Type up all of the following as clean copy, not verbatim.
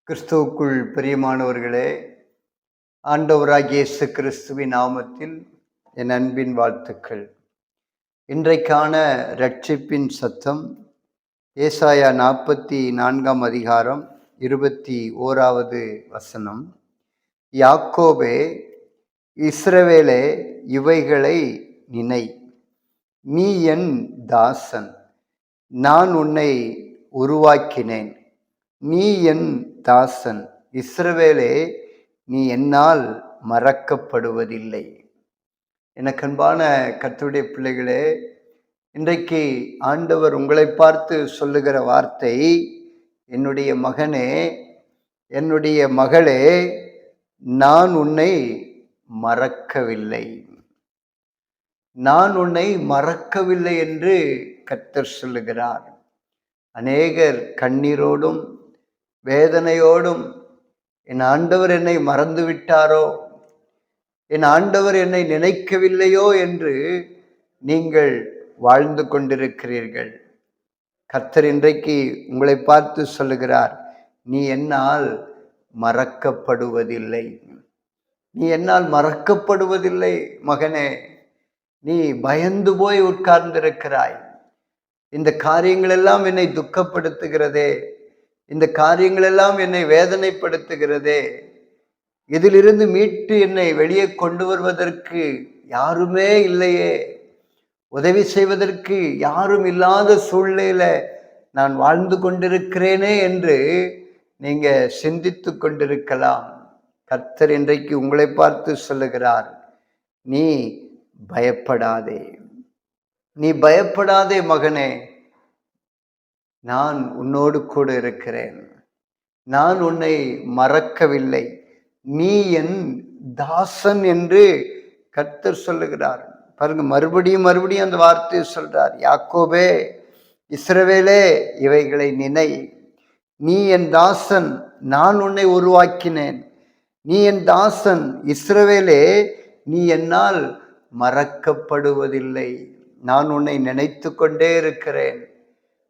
கிறிஸ்துவுக்குள் பிரியமானவர்களே, ஆண்டவராகிய இயேசு கிறிஸ்துவின் நாமத்தில் என் அன்பின் வாழ்த்துக்கள். இன்றைக்கான இரட்சிப்பின் சத்தம் ஏசாயா 44ஆம் அதிகாரம் 21வது வசனம். யாக்கோபே, இஸ்ரவேலே, இவைகளை நினை. நீ என் தாசன், நான் உன்னை உருவாக்கினேன். நீ என் தாசன், இஸ்ரவேலே, நீ என்னால் மறக்கப்படுவதில்லை. எனக்கு அன்பான கர்த்தருடைய பிள்ளைகளே, இன்றைக்கு ஆண்டவர் உங்களை பார்த்து சொல்லுகிற வார்த்தை, என்னுடைய மகனே, என்னுடைய மகளே, நான் உன்னை மறக்கவில்லை. நான் உன்னை மறக்கவில்லை என்று கர்த்தர் சொல்லுகிறார். அநேகர் கண்ணீரோடும் வேதனையோடும் என் ஆண்டவர் என்னை மறந்து விட்டாரோ, என் ஆண்டவர் என்னை நினைக்கவில்லையோ என்று நீங்கள் வாழ்ந்து கொண்டிருக்கிறீர்கள். கர்த்தர் இன்றைக்கு உங்களை பார்த்து சொல்லுகிறார், நீ என்னால் மறக்கப்படுவதில்லை. நீ என்னால் மறக்கப்படுவதில்லை மகனே. நீ பயந்து போய் உட்கார்ந்திருக்கிறாய். இந்த காரியங்கள் எல்லாம் என்னை துக்கப்படுத்துகிறதே, இந்த காரியங்கள் எல்லாம் என்னை வேதனைப்படுத்துகிறதே, இதிலிருந்து மீட்டு என்னை வெளியே கொண்டு வருவதற்கு யாருமே இல்லையே, உதவி செய்வதற்கு யாரும் இல்லாத சூழ்நிலையில நான் வாழ்ந்து கொண்டிருக்கிறேனே என்று நீங்க சிந்தித்து கொண்டிருக்கலாம். கர்த்தர் இன்றைக்கு உங்களை பார்த்து சொல்லுகிறார், நீ பயப்படாதே, நீ பயப்படாதே மகனே, நான் உன்னோடு கூட இருக்கிறேன். நான் உன்னை மறக்கவில்லை. நீ என் தாசன் என்று கர்த்தர் சொல்லுகிறார். பாருங்க, மறுபடியும் அந்த வார்த்தையை சொல்றார். யாக்கோபே, இஸ்ரவேலே, இவைகளை நினை. நீ என் தாசன், நான் உன்னை உருவாக்கினேன். நீ என் தாசன், இஸ்ரவேலே, நீ என்னால் மறக்கப்படுவதில்லை. நான் உன்னை நினைத்து கொண்டே இருக்கிறேன்.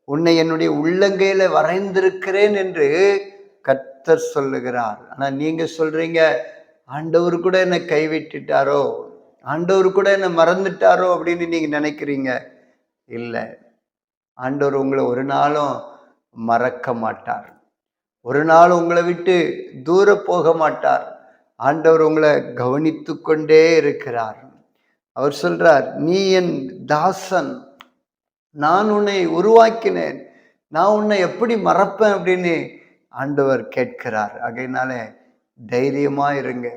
உன்னை என்னுடைய உள்ளங்கையில வரைந்திருக்கிறேன் என்று கர்த்தர் சொல்லுகிறார். ஆனா நீங்க சொல்றீங்க, ஆண்டவர் கூட என்னை கைவிட்டுட்டாரோ, ஆண்டவர் கூட என்னை மறந்துட்டாரோ அப்படின்னு நீங்க நினைக்கிறீங்க. இல்லை, ஆண்டவர் உங்களை ஒரு நாளும் மறக்க மாட்டார். ஒரு நாள் உங்களை விட்டு தூர போக மாட்டார். ஆண்டவர் உங்களை கவனித்து கொண்டே இருக்கிறார். அவர் சொல்றார், நீ என் தாசன், நான் உன்னை உருவாக்கினேன், நான் உன்னை எப்படி மறப்பேன் அப்படின்னு ஆண்டவர் கேட்கிறார். ஆகையினால தைரியமா இருங்க,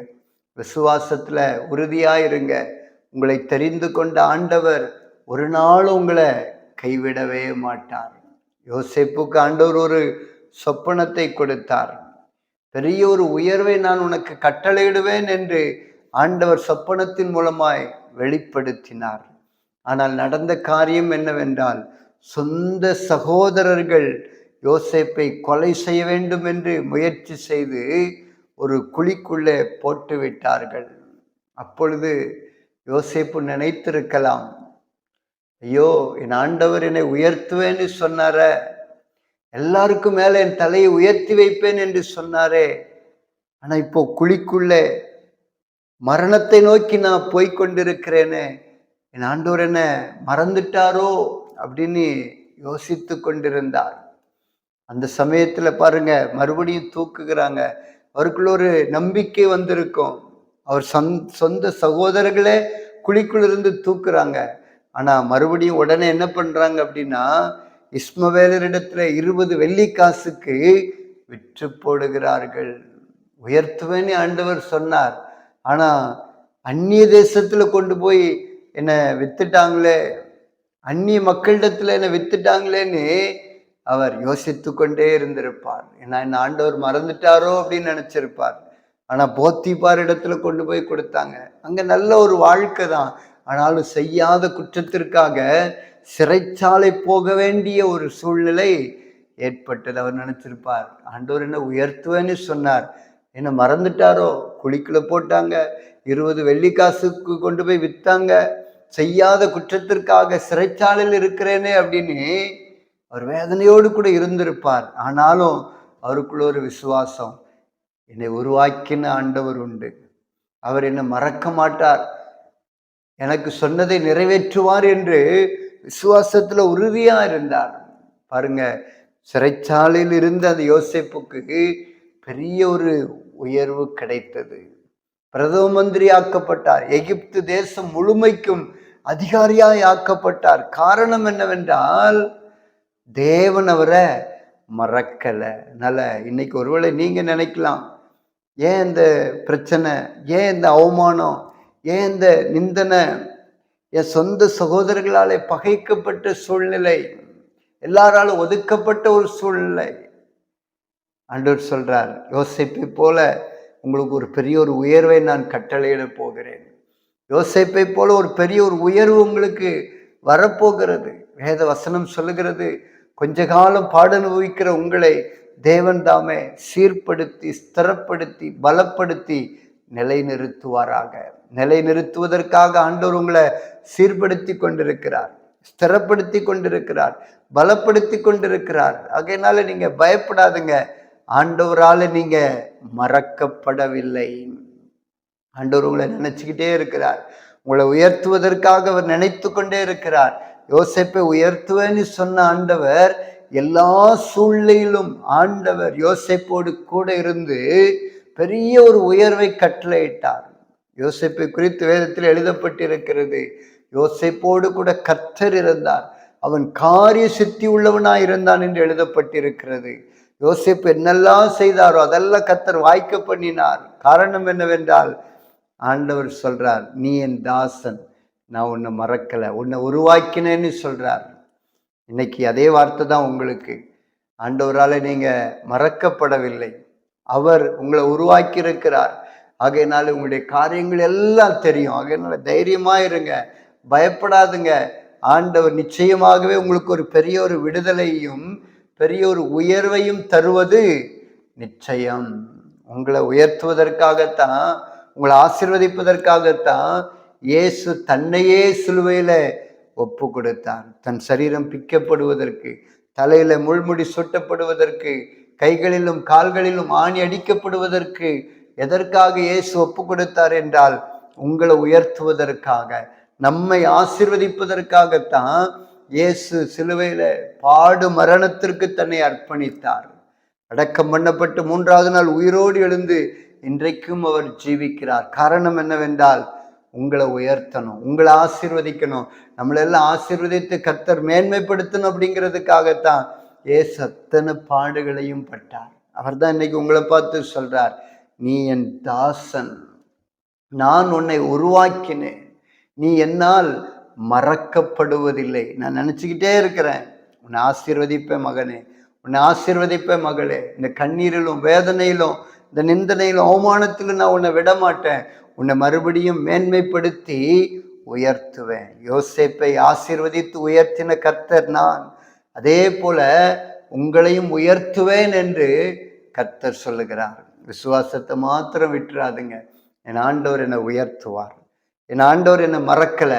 விசுவாசத்துல உறுதியா இருங்க. உங்களை தெரிந்து கொண்ட ஆண்டவர் ஒரு நாள் உங்களை கைவிடவே மாட்டார். யோசேப்புக்கு ஆண்டவர் ஒரு சொப்பனத்தை கொடுத்தார். பெரிய ஒரு உயர்வை நான் உனக்கு கட்டளையிடுவேன் என்று ஆண்டவர் சொப்பனத்தின் மூலமாய் வெளிப்படுத்தினார். ஆனால் நடந்த காரியம் என்னவென்றால், சொந்த சகோதரர்கள் யோசேப்பை கொலை செய்ய வேண்டும் என்று முயற்சி செய்து ஒரு குழிக்குள்ளே போட்டு விட்டார்கள். அப்பொழுது யோசேப்பு நினைத்திருக்கலாம், ஐயோ, என் ஆண்டவர் என்னை உயர்த்துவேன்னு சொன்னார, எல்லாருக்கும் மேல என் தலையை உயர்த்தி வைப்பேன் என்று சொன்னாரே, ஆனா இப்போ குழிக்குள்ளே மரணத்தை நோக்கி நான் போய்கொண்டிருக்கிறேனே, என் ஆண்டவர் என்ன மறந்துட்டாரோ அப்படின்னு யோசித்து கொண்டிருந்தார். அந்த சமயத்துல பாருங்க, மறுபடியும் தூக்குகிறாங்க. அவருக்குள்ள ஒரு நம்பிக்கை வந்திருக்கும். அவர் சொந்த சகோதரர்களே குழிக்குள்ளிருந்து தூக்குறாங்க. ஆனா மறுபடியும் உடனே என்ன பண்றாங்க அப்படின்னா, இஸ்மவேலரிடத்துல 20 வெள்ளிக்காசுக்கு விற்று போடுகிறார்கள். உயர்த்துவேன்னு ஆண்டவர் சொன்னார். ஆனா அந்நிய தேசத்துல கொண்டு போய் என்னை வித்துட்டாங்களே, அந்நிய மக்களிடத்துல என்னை வித்துட்டாங்களேன்னு அவர் யோசித்து கொண்டே இருந்திருப்பார். ஏன்னா என்ன ஆண்டவர் மறந்துட்டாரோ அப்படின்னு நினைச்சிருப்பார். ஆனா போத்திபார் இடத்துல கொண்டு போய் கொடுத்தாங்க. அங்க நல்ல ஒரு வாழ்க்கை தான். ஆனாலும் செய்யாத குற்றத்திற்காக சிறைச்சாலை போக வேண்டிய ஒரு சூழ்நிலை ஏற்பட்டது. அவர் நினைச்சிருப்பார், ஆண்டவர் என்ன உயர்த்துவேன்னு சொன்னார், என்ன மறந்துட்டாரோ, குழிக்குள்ள போட்டாங்க, 20 வெள்ளிக்காசுக்கு கொண்டு போய் வித்தாங்க, செய்யாத குற்றத்திற்காக சிறைச்சாலையில் இருக்கிறேனே அப்படின்னு அவர் வேதனையோடு கூட இருந்திருப்பார். ஆனாலும் அவருக்குள்ள ஒரு விசுவாசம். என்னை உருவாக்கின ஆண்டவர் உண்டு, அவர் என்னை மறக்க மாட்டார், எனக்கு சொன்னதை நிறைவேற்றுவார் என்று விசுவாசத்துல உறுதியா இருந்தார். பாருங்க, சிறைச்சாலையில் இருந்த அந்த யோசேப்புக்கு பெரிய ஒரு உயர்வு கிடைத்தது. பிரதம மந்திரி ஆக்கப்பட்டார். எகிப்து தேசம் முழுமைக்கும் அதிகாரியாய் ஆக்கப்பட்டார். காரணம் என்னவென்றால் தேவன் அவரை மறக்கல. அதனால இன்னைக்கு ஒருவேளை நீங்க நினைக்கலாம், ஏன் இந்த பிரச்சனை, ஏன் இந்த அவமானம், ஏன் இந்த நிந்தனை, என் சொந்த சகோதரர்களாலே பகைக்கப்பட்ட சூழ்நிலை, எல்லாராலும் ஒதுக்கப்பட்ட ஒரு சூழ்நிலை. ஆண்டவர் சொல்றார், யோசேப்பை போல உங்களுக்கு ஒரு பெரிய ஒரு உயர்வை நான் கட்டளையிட போகிறேன். யோசேப்பை போல ஒரு பெரிய ஒரு உயர்வு உங்களுக்கு வரப்போகிறது. வேத வசனம் சொல்லுகிறது, கொஞ்ச காலம் பாட அனுபவிக்கிற உங்களை தேவன் தாமே சீர்படுத்தி, ஸ்திரப்படுத்தி, பலப்படுத்தி நிலைநிறுத்துவாராக. நிலைநிறுத்துவதற்காக ஆண்டவர் உங்களை சீர்படுத்தி கொண்டிருக்கிறார், ஸ்திரப்படுத்தி கொண்டிருக்கிறார், பலப்படுத்தி கொண்டிருக்கிறார். ஆகையினால நீங்க பயப்படாதுங்க. ஆண்டவரால நீங்க மறக்கப்படவில்லை. ஆண்டவர் உங்களை நினைச்சுக்கிட்டே இருக்கிறார். உங்களை உயர்த்துவதற்காக அவர் நினைத்து கொண்டே இருக்கிறார். யோசேப்பை உயர்த்துவேன்னு சொன்ன ஆண்டவர் எல்லா சூழ்நிலையிலும் ஆண்டவர் யோசேப்போடு கூட இருந்து பெரிய ஒரு உயர்வை கட்டளையிட்டார். யோசேப்பை குறித்து வேதத்தில் எழுதப்பட்டிருக்கிறது, யோசேப்போடு கூட கர்த்தர் இருந்தார், அவன் காரிய சித்தி உள்ளவனாய் இருந்தான் என்று எழுதப்பட்டிருக்கிறது. யோசேப்பு என்னெல்லாம் செய்தாரோ அதெல்லாம் கர்த்தர் வாய்க்க பண்ணினார். காரணம் என்னவென்றால் ஆண்டவர் சொல்றார், நீ என் தாசன், நான் உன்னை மறக்கல, உன்னை உருவாக்கினேன்னு சொல்றார். இன்னைக்கு அதே வார்த்தை தான் உங்களுக்கு. ஆண்டவரால நீங்க மறக்கப்படவில்லை, அவர் உங்களை உருவாக்கி இருக்கிறார். ஆகையினால உங்களுடைய காரியங்கள் எல்லாம் தெரியும். ஆகையினால தைரியமா இருங்க, பயப்படாதுங்க. ஆண்டவர் நிச்சயமாகவே உங்களுக்கு ஒரு பெரிய ஒரு விடுதலையும் பெரிய ஒரு உயர்வையும் தருவது நிச்சயம். உங்களை உயர்த்துவதற்காகத்தான், உங்களை ஆசீர்வதிப்பதற்காகத்தான் இயேசு தன்னையே சிலுவையில ஒப்பு கொடுத்தார். தன் சரீரம் பிக்கப்படுவதற்கு, தலையில முள்முடி சுட்டப்படுவதற்கு, கைகளிலும் கால்களிலும் ஆணி அடிக்கப்படுவதற்கு எதற்காக இயேசு ஒப்பு கொடுத்தார் என்றால் உங்களை உயர்த்துவதற்காக, நம்மை ஆசீர்வதிப்பதற்காகத்தான் இயேசு சிலுவையில பாடு மரணத்திற்கு தன்னை அர்ப்பணித்தார். அடக்கம் பண்ணப்பட்டு 3வது நாள் உயிரோடு எழுந்து இன்றைக்கும் அவர் ஜீவிக்கிறார். காரணம் என்னவென்றால் உங்களை உயர்த்தணும், உங்களை ஆசீர்வதிக்கணும், நம்மளெல்லாம் ஆசீர்வதித்து கர்த்தர் மேன்மைப்படுத்தணும். அப்படிங்கிறதுக்காகத்தான் இயேசு அத்தனை பாடுகளையும் பட்டார். அவர் தான் இன்னைக்கு உங்களை பார்த்து சொல்றார், நீ என் தாசன், நான் உன்னை உருவாக்கினேன், நீ என்னால் மறக்கப்படுவதில்லை. நான் நினைச்சுக்கிட்டே இருக்கிறேன், உன்னை ஆசீர்வதிப்பேன் மகனே, உன்னை ஆசீர்வதிப்பேன் மகளே. இந்த கண்ணீரிலும் வேதனையிலும் இந்த நிந்தனையிலும் அவமானத்திலும் நான் உன்னை விட மாட்டேன், உன்னை மறுபடியும் மேன்மைப்படுத்தி உயர்த்துவேன். யோசேப்பை ஆசீர்வதித்து உயர்த்தின கர்த்தர் நான், அதே போல உங்களையும் உயர்த்துவேன் என்று கர்த்தர் சொல்லுகிறார். விசுவாசத்தை மாத்திரம் விட்டுறாதுங்க. என் ஆண்டவர் என்னை உயர்த்துவார், என் ஆண்டவர் என்னை மறக்கல,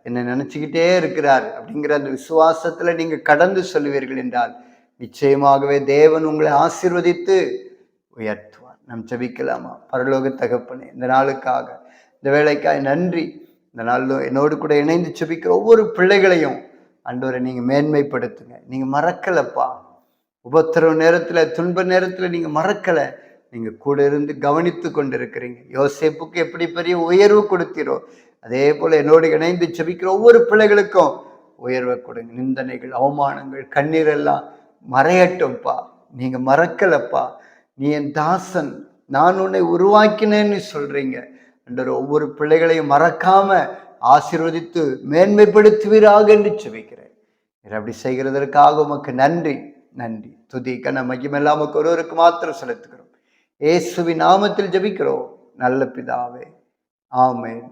என்னை நினைச்சுக்கிட்டே இருக்கிறார் அப்படிங்கிற அந்த விசுவாசத்துல நீங்க கடந்து சொல்லுவீர்கள் என்றால் நிச்சயமாகவே தேவன் உங்களை ஆசீர்வதித்து உயர்த்துவார். நாம் ஜெபிக்கலாமா? பரலோக தகப்பனே, இந்த நாளுக்காக, இந்த வேலைக்காக நன்றி. இந்த நாளில் என்னோடு கூட இணைந்து ஜெபிக்கிற ஒவ்வொரு பிள்ளைகளையும் ஆண்டவரை நீங்க மேன்மைப்படுத்துங்க. நீங்க மறக்கலப்பா, உபத்திரவ நேரத்துல, துன்ப நேரத்துல நீங்க மறக்கல, நீங்க கூட இருந்து கவனித்து கொண்டிருக்கிறீங்க. யோசேப்புக்கு எப்படி பெரிய உயர்வு கொடுத்தீரோ அதே போல என்னோடு இணைந்து ஜெபிக்கிற ஒவ்வொரு பிள்ளைகளுக்கும் உயர்வை கொடுங்க. நிந்தனைகள், அவமானங்கள், கண்ணீர் எல்லாம் மறையட்டும்ப்பா. நீங்க மறக்கலப்பா, நீ என் தாசன், நான் உன்னை உருவாக்கினேன்னு சொல்றீங்க. என்ற ஒவ்வொரு பிள்ளைகளையும் மறக்காம ஆசீர்வதித்து மேன்மைப்படுத்துவீராக என்று ஜெபிக்கிறேன். அப்படி செய்கிறதற்காக உமக்கு நன்றி, நன்றி, துதி, கன, மகிமெல்லாம் உமக்கு ஒருவருக்கு மாத்திரம் செலுத்துகிறோம். இயேசுவின் நாமத்தில் ஜெபிக்கிறோம் நல்ல பிதாவே, ஆமென்.